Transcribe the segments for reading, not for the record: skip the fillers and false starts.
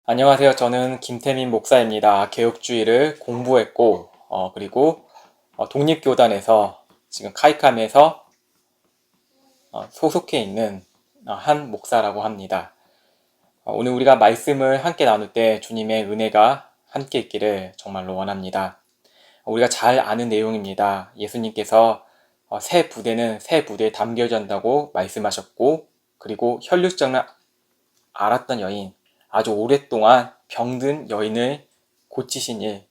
안녕하세요. 저는 김태민 목사입니다. 개혁주의를 공부했고, 그리고 독립교단에서 지금 카이캄에서 소속해 있는 한 목사라고 합니다. 오늘 우리가 말씀을 함께 나눌 때 주님의 은혜가 함께 있기를 정말로 원합니다. 우리가 잘 아는 내용입니다. 예수님께서 새 부대는 새 부대에 담겨져 한다고 말씀하셨고, 그리고 혈루증을 앓았던 여인, 아주 오랫동안 병든 여인을 고치신 일,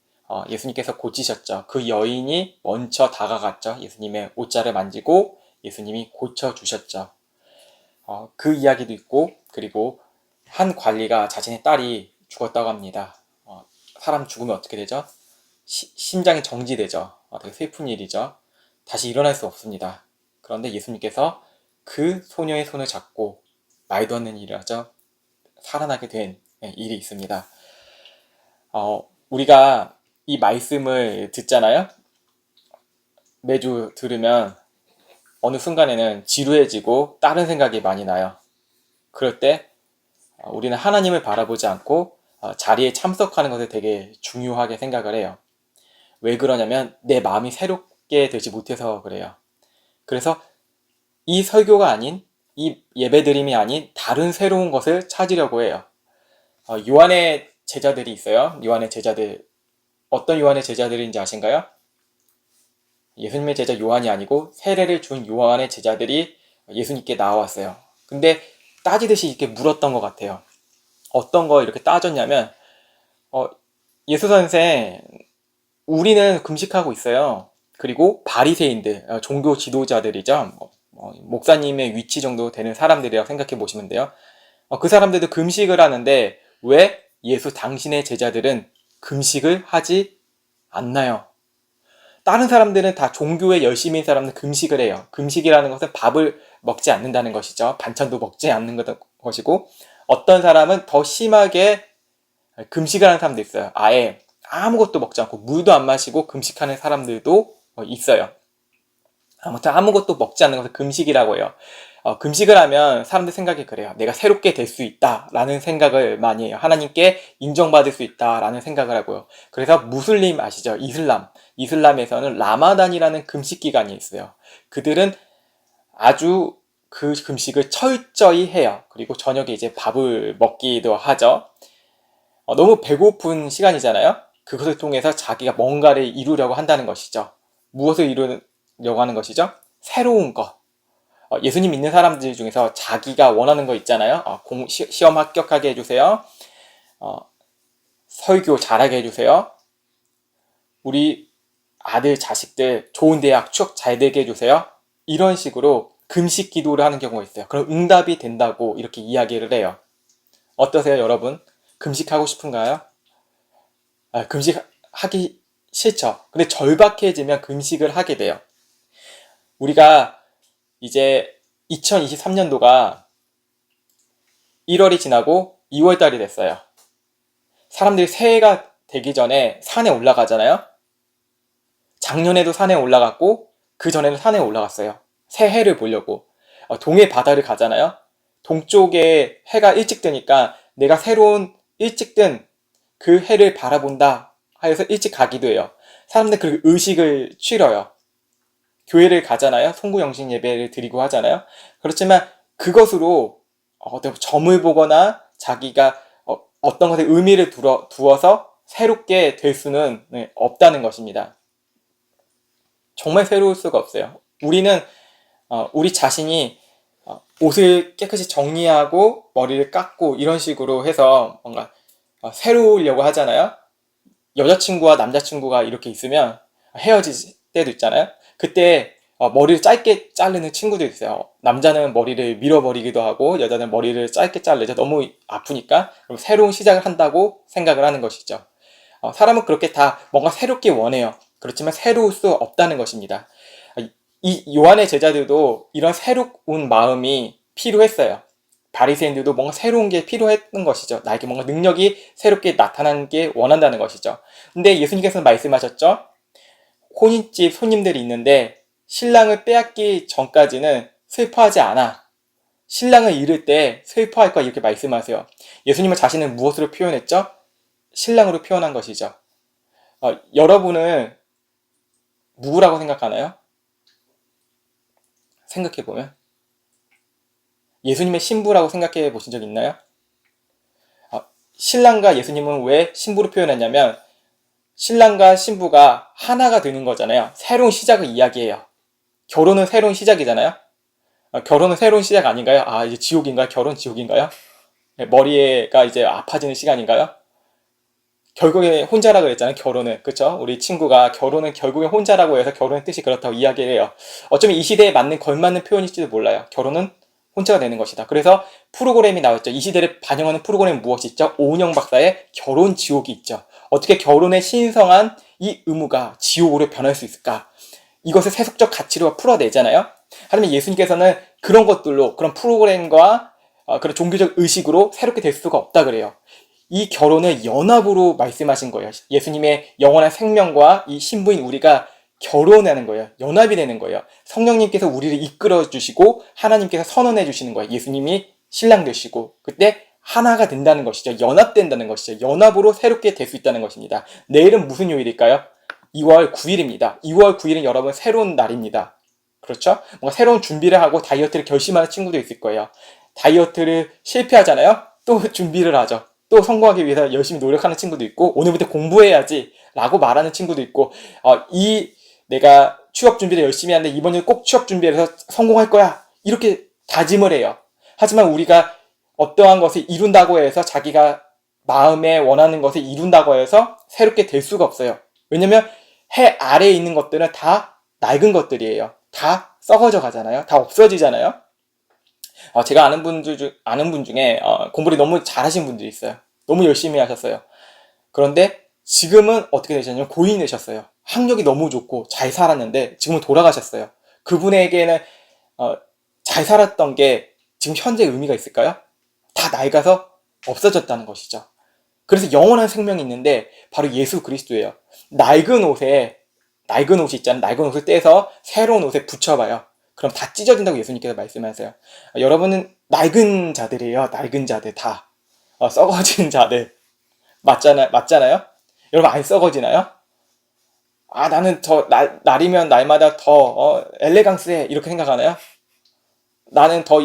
예수님께서 고치셨죠. 그 여인이 먼저 다가갔죠. 예수님의 옷자를 만지고 예수님이 고쳐주셨죠. 그 이야기도 있고, 그리고 한 관리가 자신의 딸이 죽었다고 합니다. 사람 죽으면 어떻게 되죠? 심장이 정지되죠. 되게 슬픈 일이죠. 다시 일어날 수 없습니다. 그런데 예수님께서 그 소녀의 손을 잡고 말도 않는 일을 하죠. 살아나게 된 일이 있습니다. 우리가 이 말씀을 듣잖아요. 매주 들으면 어느 순간에는 지루해지고 다른 생각이 많이 나요. 그럴 때 우리는 하나님을 바라보지 않고 자리에 참석하는 것을 되게 중요하게 생각을 해요. 왜 그러냐면 내 마음이 새롭게 되지 못해서 그래요. 그래서 이 설교가 아닌, 이 예배드림이 아닌 다른 새로운 것을 찾으려고 해요. 요한의 제자들이 있어요. 요한의 제자들. 어떤 요한의 제자들인지 아신가요? 예수님의 제자 요한이 아니고 세례를 준 요한의 제자들이 예수님께 나왔어요. 근데 따지듯이 이렇게 물었던 것 같아요. 어떤 거 이렇게 따졌냐면, 예수 선생, 우리는 금식하고 있어요. 그리고 바리새인들, 종교 지도자들이죠. 목사님의 위치 정도 되는 사람들이라고 생각해 보시면 돼요. 그 사람들도 금식을 하는데 왜 예수 당신의 제자들은 금식을 하지 않나요? 다른 사람들은 다 종교에 열심인 사람은 금식을 해요. 금식이라는 것은 밥을 먹지 않는다는 것이죠. 반찬도 먹지 않는 것이고, 어떤 사람은 더 심하게 금식을 하는 사람도 있어요. 아예 아무것도 먹지 않고 물도 안 마시고 금식하는 사람들도 있어요. 아무튼 아무것도 먹지 않는 것을 금식이라고 해요. 금식을 하면 사람들 생각이 그래요. 내가 새롭게 될 수 있다 라는 생각을 많이 해요. 하나님께 인정받을 수 있다 라는 생각을 하고요. 그래서 무슬림 아시죠? 이슬람에서는 라마단이라는 금식 기간이 있어요. 그들은 아주 그 금식을 철저히 해요. 그리고 저녁에 이제 밥을 먹기도 하죠. 너무 배고픈 시간이잖아요. 그것을 통해서 자기가 뭔가를 이루려고 한다는 것이죠. 무엇을 이루려고 하는 것이죠? 새로운 것. 예수님 믿는 사람들 중에서 자기가 원하는 거 있잖아요. 시험 합격하게 해주세요. 설교 잘하게 해주세요. 우리 아들, 자식들 좋은 대학 취업 잘 되게 해주세요. 이런 식으로 금식 기도를 하는 경우가 있어요. 그럼 응답이 된다고 이렇게 이야기를 해요. 어떠세요, 여러분? 금식하고 싶은가요? 금식하기 싫죠. 근데 절박해지면 금식을 하게 돼요. 우리가 이제 2023년도가 1월이 지나고 2월달이 됐어요. 사람들이 새해가 되기 전에 산에 올라가잖아요. 작년에도 산에 올라갔고 그 전에도 산에 올라갔어요. 새해를 보려고. 동해 바다를 가잖아요. 동쪽에 해가 일찍 뜨니까 내가 새로운 일찍 뜬 그 해를 바라본다 하여서 일찍 가기도 해요. 사람들 그 의식을 치러요. 교회를 가잖아요. 송구영신 예배를 드리고 하잖아요. 그렇지만 그것으로 점을 보거나 자기가 어떤 것에 의미를 두어서 새롭게 될 수는 없다는 것입니다. 정말 새로울 수가 없어요. 우리는 우리 자신이 옷을 깨끗이 정리하고 머리를 깎고 이런 식으로 해서 뭔가 새로우려고 하잖아요. 여자친구와 남자친구가 이렇게 있으면 헤어질 때도 있잖아요. 그때 머리를 짧게 자르는 친구도 있어요. 남자는 머리를 밀어버리기도 하고 여자는 머리를 짧게 자르죠. 너무 아프니까. 그럼 새로운 시작을 한다고 생각을 하는 것이죠. 사람은 그렇게 다 뭔가 새롭게 원해요. 그렇지만 새로울 수 없다는 것입니다. 이 요한의 제자들도 이런 새로운 마음이 필요했어요. 바리새인들도 뭔가 새로운 게 필요했던 것이죠. 나에게 뭔가 능력이 새롭게 나타나는 게 원한다는 것이죠. 근데 예수님께서는 말씀하셨죠. 혼인집 손님들이 있는데 신랑을 빼앗기 전까지는 슬퍼하지 않아. 신랑을 잃을 때 슬퍼할 거야 이렇게 말씀하세요. 예수님은 자신을 무엇으로 표현했죠? 신랑으로 표현한 것이죠. 여러분은 누구라고 생각하나요? 생각해보면 예수님의 신부라고 생각해 보신 적 있나요? 신랑과 예수님은 왜 신부로 표현했냐면 신랑과 신부가 하나가 되는 거잖아요. 새로운 시작을 이야기해요. 결혼은 새로운 시작이잖아요. 결혼은 새로운 시작 아닌가요? 이제 지옥인가요? 결혼 지옥인가요? 머리가 이제 아파지는 시간인가요? 결국에 혼자라 그랬잖아요. 결혼은. 그쵸? 우리 친구가 결혼은 결국에 혼자라고 해서 결혼의 뜻이 그렇다고 이야기를 해요. 어쩌면 이 시대에 맞는 걸맞는 표현일지도 몰라요. 결혼은 혼자가 되는 것이다. 그래서 프로그램이 나왔죠. 이 시대를 반영하는 프로그램은 무엇이 있죠? 오은영 박사의 결혼 지옥이 있죠. 어떻게 결혼의 신성한 이 의무가 지옥으로 변할 수 있을까? 이것을 세속적 가치로 풀어내잖아요. 하지만 예수님께서는 그런 것들로, 그런 프로그램과 그런 종교적 의식으로 새롭게 될 수가 없다 그래요. 이 결혼을 연합으로 말씀하신 거예요. 예수님의 영원한 생명과 이 신부인 우리가 결혼하는 거예요. 연합이 되는 거예요. 성령님께서 우리를 이끌어 주시고 하나님께서 선언해 주시는 거예요. 예수님이 신랑 되시고 그때 하나가 된다는 것이죠. 연합된다는 것이죠. 연합으로 새롭게 될 수 있다는 것입니다. 내일은 무슨 요일일까요? 2월 9일입니다. 2월 9일은 여러분 새로운 날입니다. 그렇죠? 뭔가 새로운 준비를 하고 다이어트를 결심하는 친구도 있을 거예요. 다이어트를 실패하잖아요? 또 준비를 하죠. 또 성공하기 위해서 열심히 노력하는 친구도 있고 오늘부터 공부해야지 라고 말하는 친구도 있고 내가 취업 준비를 열심히 하는데 이번 일 꼭 취업 준비해서 성공할 거야 이렇게 다짐을 해요. 하지만 우리가 어떠한 것을 이룬다고 해서 자기가 마음에 원하는 것을 이룬다고 해서 새롭게 될 수가 없어요. 왜냐면 해 아래에 있는 것들은 다 낡은 것들이에요. 다 썩어져 가잖아요. 다 없어지잖아요. 제가 아는 분 중에 공부를 너무 잘하신 분들이 있어요. 너무 열심히 하셨어요. 그런데 지금은 어떻게 되셨냐면 고인이 되셨어요. 학력이 너무 좋고 잘 살았는데 지금은 돌아가셨어요. 그분에게는 잘 살았던 게 지금 현재 의미가 있을까요? 다 낡아서 없어졌다는 것이죠. 그래서 영원한 생명이 있는데 바로 예수 그리스도예요. 낡은 옷이 있잖아요. 낡은 옷을 떼서 새로운 옷에 붙여봐요. 그럼 다 찢어진다고 예수님께서 말씀하세요. 여러분은 낡은 자들이에요. 낡은 자들 다. 썩어진 자들. 맞잖아요? 여러분 안 썩어지나요? 나는 날이면 날마다 더 엘레강스해 이렇게 생각하나요? 나는 더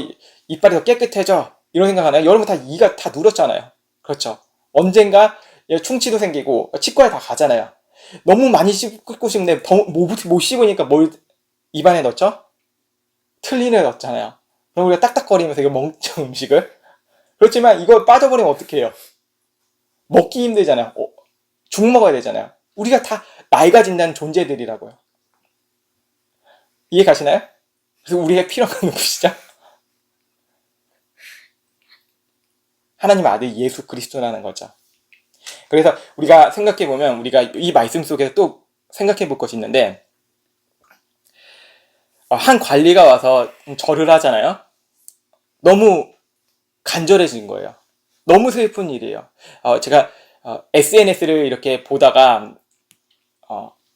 이빨이 더 깨끗해져 이런 생각하나요? 여러분 다 이가 다 누렇잖아요. 그렇죠? 언젠가 충치도 생기고 치과에 다 가잖아요. 너무 많이 씹고 싶은데 못 씹으니까 뭘 입안에 넣죠? 틀니를 넣잖아요. 그럼 우리가 딱딱거리면서 이거 먹죠 음식을. 그렇지만 이거 빠져버리면 어떡 해요? 먹기 힘들잖아요. 죽 먹어야 되잖아요. 우리가 다 낡아진다는 존재들이라고요. 이해 가시나요? 그래서 우리가 필요한 건 누구시죠? 하나님 아들 예수 그리스도라는 거죠. 그래서 우리가 생각해보면 우리가 이 말씀 속에서 또 생각해 볼 것이 있는데 한 관리가 와서 절을 하잖아요. 너무 간절해진 거예요. 너무 슬픈 일이에요. 제가 SNS를 이렇게 보다가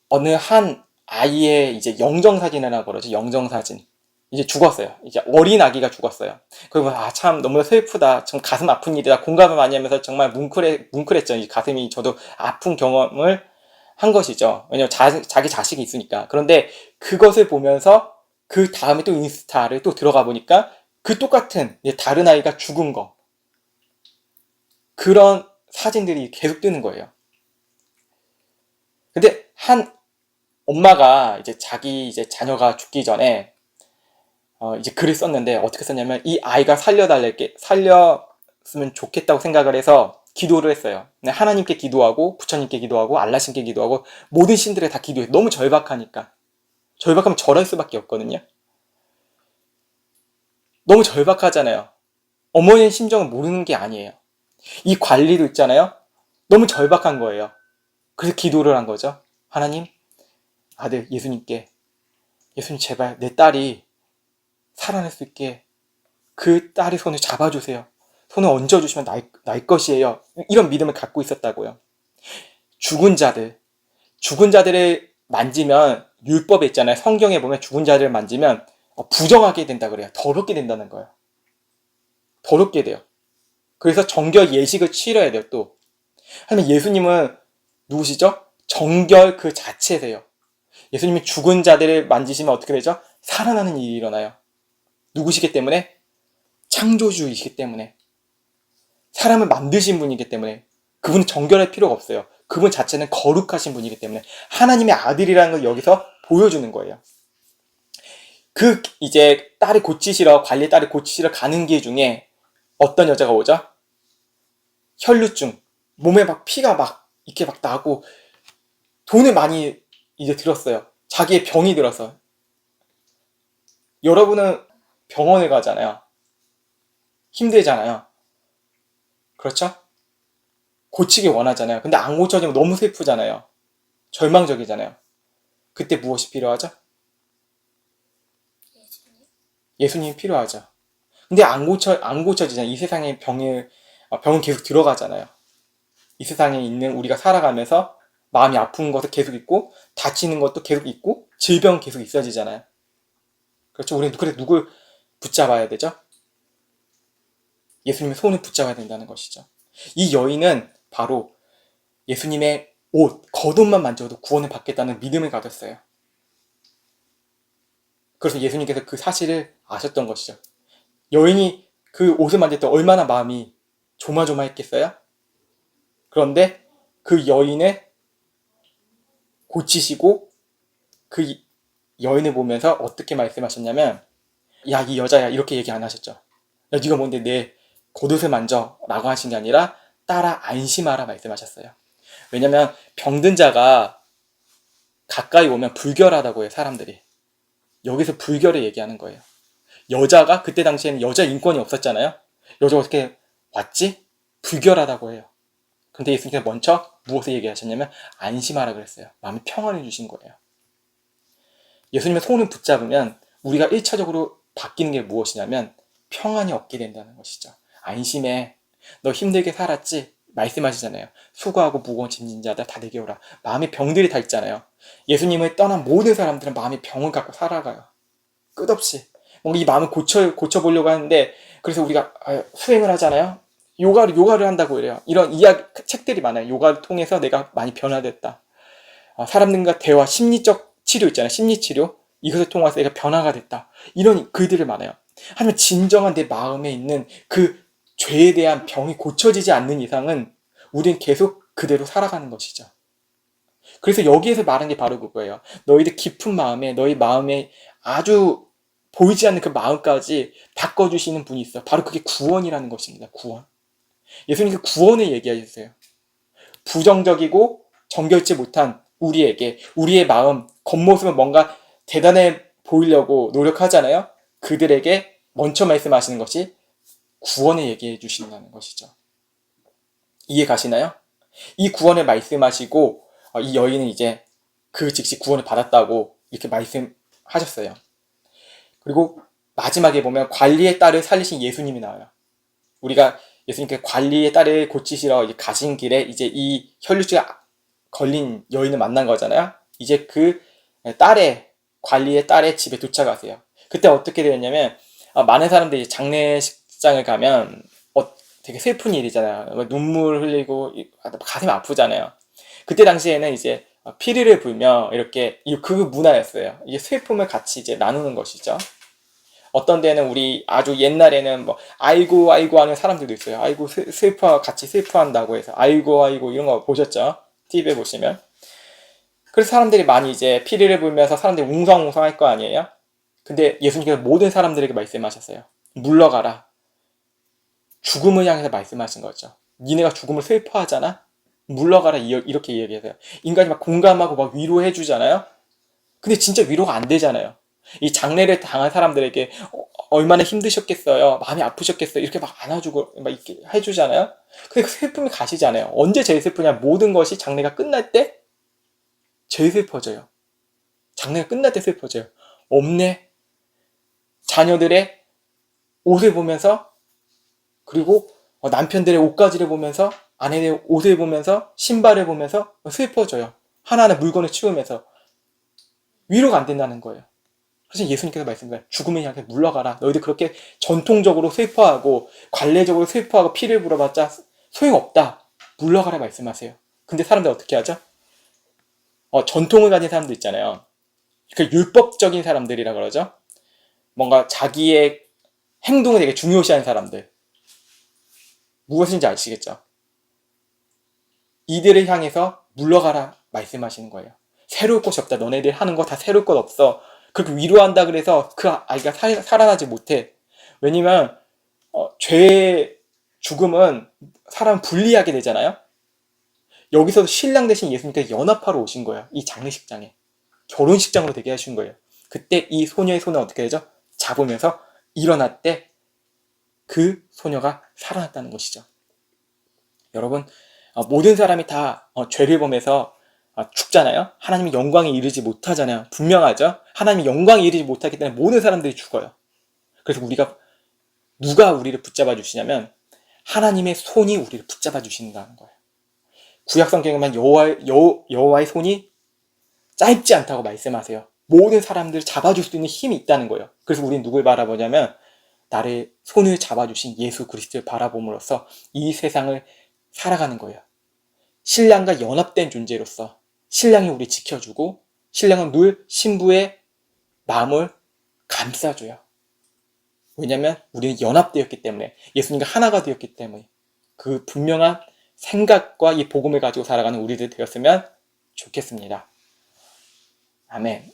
어느 한 아이의 이제 영정사진이라고 그러죠. 영정사진. 이제 죽었어요. 이제 어린 아기가 죽었어요. 그리고 참 너무 슬프다. 참 가슴 아픈 일이다. 공감을 많이 하면서 정말 뭉클했죠. 이 가슴이 저도 아픈 경험을 한 것이죠. 왜냐면 자기 자식이 있으니까. 그런데 그것을 보면서 그 다음에 또 인스타를 또 들어가 보니까 그 똑같은 다른 아이가 죽은 거. 그런 사진들이 계속 뜨는 거예요. 근데 한 엄마가 이제 자기 이제 자녀가 죽기 전에 이제 글을 썼는데 어떻게 썼냐면 이 아이가 살렸으면 좋겠다고 생각을 해서 기도를 했어요. 하나님께 기도하고 부처님께 기도하고 알라신께 기도하고 모든 신들에 다 기도해요. 너무 절박하니까. 절박하면 절할 수밖에 없거든요. 너무 절박하잖아요. 어머니의 심정을 모르는 게 아니에요. 이 관리도 있잖아요. 너무 절박한 거예요. 그래서 기도를 한 거죠. 하나님, 아들 예수님께 예수님 제발 내 딸이 살아날 수 있게 그 딸의 손을 잡아주세요. 손을 얹어주시면 날 것이에요. 이런 믿음을 갖고 있었다고요. 죽은 자들을 만지면 율법에 있잖아요. 성경에 보면 죽은 자들을 만지면 부정하게 된다 그래요. 더럽게 된다는 거예요. 더럽게 돼요. 그래서 정결 예식을 치러야 돼요, 또. 하지만 예수님은 누구시죠? 정결 그 자체세요. 예수님이 죽은 자들을 만지시면 어떻게 되죠? 살아나는 일이 일어나요. 누구시기 때문에? 창조주이시기 때문에. 사람을 만드신 분이기 때문에. 그분은 정결할 필요가 없어요. 그분 자체는 거룩하신 분이기 때문에. 하나님의 아들이라는 걸 여기서 보여주는 거예요. 이제 딸을 고치시러, 관리 딸을 고치시러 가는 길 중에 어떤 여자가 오죠? 혈루증. 몸에 막 피가 막 이렇게 막 나고 돈을 많이 이제 들었어요. 자기의 병이 들어서. 여러분은 병원에 가잖아요. 힘들잖아요. 그렇죠? 고치기 원하잖아요. 근데 안 고쳐지면 너무 슬프잖아요. 절망적이잖아요. 그때 무엇이 필요하죠? 예수님이 필요하죠. 근데 안 고쳐지잖아요. 이 세상에 병은 계속 들어가잖아요. 이 세상에 있는 우리가 살아가면서 마음이 아픈 것도 계속 있고, 다치는 것도 계속 있고, 질병 계속 있어지잖아요. 그렇죠? 우리는 그래서 누굴 붙잡아야 되죠? 예수님의 손을 붙잡아야 된다는 것이죠. 이 여인은 바로 예수님의 옷, 겉옷만 만져도 구원을 받겠다는 믿음을 가졌어요. 그래서 예수님께서 그 사실을 아셨던 것이죠. 여인이 그 옷을 만질 때 얼마나 마음이 조마조마했겠어요? 그런데 그 여인을 고치시고 그 여인을 보면서 어떻게 말씀하셨냐면, 야, 이 여자야, 이렇게 얘기 안 하셨죠. 야, 네가 뭔데 내 겉옷을 만져 라고 하신 게 아니라 따라 안심하라 말씀하셨어요. 왜냐면 병든 자가 가까이 오면 불결하다고 해요, 사람들이. 여기서 불결을 얘기하는 거예요. 여자가 그때 당시에는 여자 인권이 없었잖아요. 여자가 어떻게 왔지? 불결하다고 해요. 근데 예수님께서 먼저 무엇을 얘기하셨냐면 안심하라 그랬어요. 마음에 평안을 주신 거예요. 예수님의 손을 붙잡으면 우리가 1차적으로 바뀌는 게 무엇이냐면 평안이 얻게 된다는 것이죠. 안심해. 너 힘들게 살았지? 말씀하시잖아요. 수고하고 무거운 짐진 자들 다 내게 오라. 마음에 병들이 다 있잖아요. 예수님을 떠난 모든 사람들은 마음에 병을 갖고 살아가요. 끝없이. 뭔가 이 마음을 고쳐보려고 하는데, 그래서 우리가 수행을 하잖아요. 요가를 한다고 그래요. 이런 이야기, 책들이 많아요. 요가를 통해서 내가 많이 변화됐다. 사람들과 대화, 심리적 치료 있잖아요. 심리치료. 이것을 통해서 내가 변화가 됐다. 이런 글들이 많아요. 하지만 진정한 내 마음에 있는 그 죄에 대한 병이 고쳐지지 않는 이상은 우리는 계속 그대로 살아가는 것이죠. 그래서 여기에서 말한 게 바로 그거예요. 너희들 깊은 마음에, 너희 마음에 아주 보이지 않는 그 마음까지 바꿔주시는 분이 있어요. 바로 그게 구원이라는 것입니다. 구원. 예수님께서 구원을 얘기하셨어요. 부정적이고 정결치 못한 우리에게, 우리의 마음, 겉모습은 뭔가 대단해 보이려고 노력하잖아요. 그들에게 먼저 말씀하시는 것이 구원을 얘기해 주신다는 것이죠. 이해 가시나요? 이 구원을 말씀하시고 이 여인은 이제 그 즉시 구원을 받았다고 이렇게 말씀하셨어요. 그리고 마지막에 보면 관리의 딸을 살리신 예수님이 나와요. 우리가 예수님께 관리의 딸을 고치시러 가신 길에 이제 이 혈루증에 걸린 여인을 만난 거잖아요. 이제 그 관리의 딸의 집에 도착하세요. 그때 어떻게 되었냐면 많은 사람들이 장례식장을 가면 되게 슬픈 일이잖아요. 눈물 흘리고 가슴이 아프잖아요. 그때 당시에는 이제 피리를 불며 이렇게 그 문화였어요. 이게 슬픔을 같이 이제 나누는 것이죠. 어떤 데는 우리 아주 옛날에는 뭐 아이고 아이고 하는 사람들도 있어요. 아이고 같이 슬퍼한다고 해서 아이고 아이고 이런 거 보셨죠? TV에 보시면. 그래서 사람들이 많이 이제 피리를 불면서 사람들이 웅성웅성 할 거 아니에요? 근데 예수님께서 모든 사람들에게 말씀하셨어요. 물러가라. 죽음을 향해서 말씀하신 거죠. 니네가 죽음을 슬퍼하잖아? 물러가라 이렇게 얘기해서요. 인간이 막 공감하고 막 위로해 주잖아요. 근데 진짜 위로가 안 되잖아요. 이 장례를 당한 사람들에게 얼마나 힘드셨겠어요, 마음이 아프셨겠어요, 이렇게 막 안아주고 막 이렇게 해주잖아요. 근데 그 슬픔이 가시지 않아요. 언제 제일 슬프냐? 모든 것이 장례가 끝날 때 제일 슬퍼져요. 장례가 끝날 때 슬퍼져요. 없네. 자녀들의 옷을 보면서, 그리고 남편들의 옷가지를 보면서, 아내의 옷을 보면서, 신발을 보면서 슬퍼져요. 하나하나 물건을 치우면서. 위로가 안 된다는 거예요. 그래서 예수님께서 말씀하세요. 죽음을 향해 물러가라. 너희들 그렇게 전통적으로 슬퍼하고 관례적으로 슬퍼하고 피를 불어봤자 소용없다. 물러가라 말씀하세요. 근데 사람들 어떻게 하죠? 전통을 가진 사람들 있잖아요. 그 율법적인 사람들이라 그러죠. 뭔가 자기의 행동을 되게 중요시하는 사람들. 무엇인지 아시겠죠? 이들을 향해서 물러가라 말씀하시는 거예요. 새로울 것이 없다. 너네들 하는 거 다 새로울 것 없어. 그렇게 위로한다 그래서 그 아이가 살아나지 못해. 왜냐면 죄의 죽음은 사람 분리하게 되잖아요. 여기서 신랑 대신 예수님께서 연합하러 오신 거예요. 이 장례식장에. 결혼식장으로 되게 하신 거예요. 그때 이 소녀의 손은 어떻게 되죠? 잡으면서 일어났대. 그 소녀가 살아났다는 것이죠. 여러분, 모든 사람이 다 죄를 범해서 죽잖아요. 하나님의 영광에 이르지 못하잖아요. 분명하죠. 하나님의 영광에 이르지 못하기 때문에 모든 사람들이 죽어요. 그래서 누가 우리를 붙잡아 주시냐면 하나님의 손이 우리를 붙잡아 주신다는 거예요. 구약 성경에만 여호와의 손이 짧지 않다고 말씀하세요. 모든 사람들을 잡아줄 수 있는 힘이 있다는 거예요. 그래서 우리는 누굴 바라보냐면 나를 손을 잡아주신 예수 그리스도를 바라봄으로써 이 세상을 살아가는 거예요. 신랑과 연합된 존재로서 신랑이 우리 지켜주고 신랑은 늘 신부의 마음을 감싸줘요. 왜냐하면 우리는 연합되었기 때문에, 예수님과 하나가 되었기 때문에. 그 분명한 생각과 이 복음을 가지고 살아가는 우리들 되었으면 좋겠습니다. 아멘.